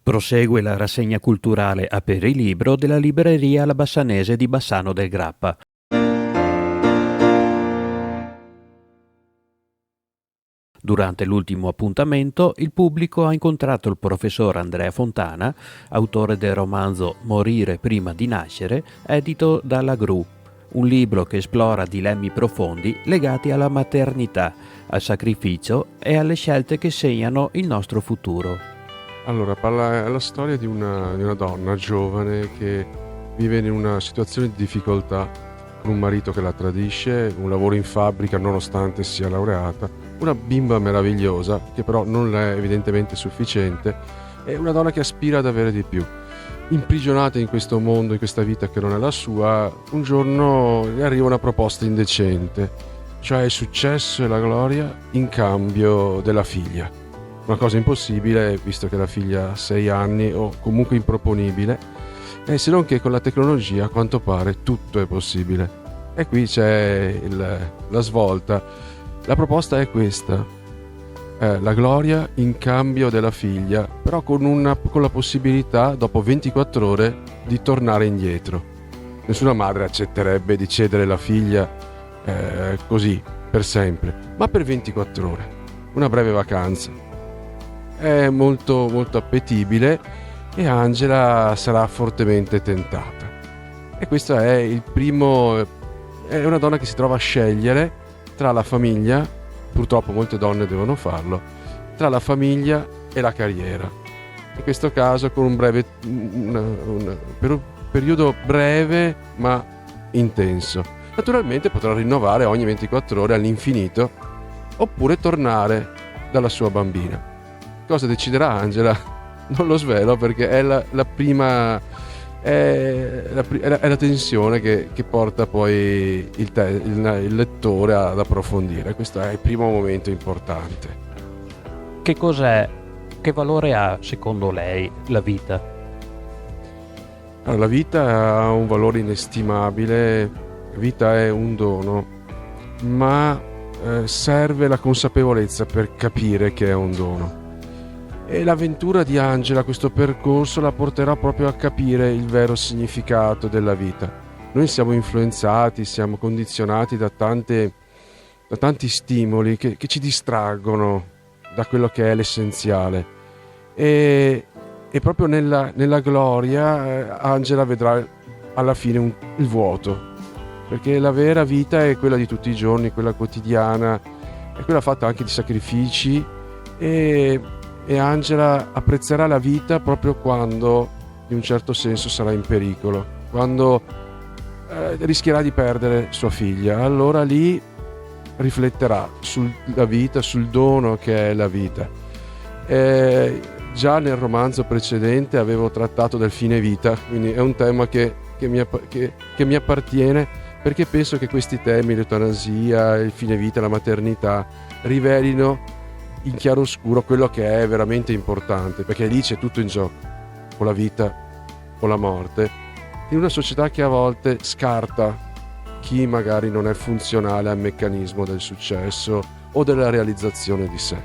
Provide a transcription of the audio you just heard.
Prosegue la rassegna culturale Aperilibro della libreria La Bassanese di Bassano del Grappa. Durante l'ultimo appuntamento, il pubblico ha incontrato il professor Andrea Fontana, autore del romanzo Morire prima di nascere, edito dalla Gru, un libro che esplora dilemmi profondi legati alla maternità, al sacrificio e alle scelte che segnano il nostro futuro. Allora, è la storia di una donna giovane che vive in una situazione di difficoltà con un marito che la tradisce, un lavoro in fabbrica nonostante sia laureata, una bimba meravigliosa che però non è evidentemente sufficiente e una donna che aspira ad avere di più. Imprigionata in questo mondo, in questa vita che non è la sua, un giorno le arriva una proposta indecente, cioè il successo e la gloria in cambio della figlia. Una cosa impossibile, visto che la figlia ha 6 anni o comunque improponibile, e se non che con la tecnologia a quanto pare tutto è possibile. E qui c'è la svolta. La proposta è questa: la gloria in cambio della figlia, però con la possibilità, dopo 24 ore, di tornare indietro. Nessuna madre accetterebbe di cedere la figlia così, per sempre, ma per 24 ore. Una breve vacanza. È molto molto appetibile e Angela sarà fortemente tentata. E questo è il primo. È una donna che si trova a scegliere tra la famiglia, purtroppo molte donne devono farlo, tra la famiglia e la carriera. In questo caso con per un periodo breve ma intenso. Naturalmente potrà rinnovare ogni 24 ore all'infinito oppure tornare dalla sua bambina. Cosa deciderà Angela? Non lo svelo perché è la prima. È la tensione che porta poi il lettore ad approfondire. Questo è il primo momento importante. Che cos'è? Che valore ha, secondo lei, la vita? Allora, la vita ha un valore inestimabile, la vita è un dono, ma serve la consapevolezza per capire che è un dono. E l'avventura di Angela, questo percorso, la porterà proprio a capire il vero significato della vita. Noi siamo influenzati, siamo condizionati da tanti stimoli che ci distraggono da quello che è l'essenziale. E proprio nella gloria Angela vedrà alla fine il vuoto, perché la vera vita è quella di tutti i giorni, quella quotidiana, è quella fatta anche di sacrifici e Angela apprezzerà la vita proprio quando in un certo senso sarà in pericolo, quando rischierà di perdere sua figlia. Allora lì rifletterà sulla vita, sul dono che è la vita. Già nel romanzo precedente avevo trattato del fine vita, quindi è un tema che mi appartiene, perché penso che questi temi, l'eutanasia, il fine vita, la maternità, rivelino in chiaroscuro quello che è veramente importante, perché lì c'è tutto in gioco, o la vita o la morte, in una società che a volte scarta chi magari non è funzionale al meccanismo del successo o della realizzazione di sé.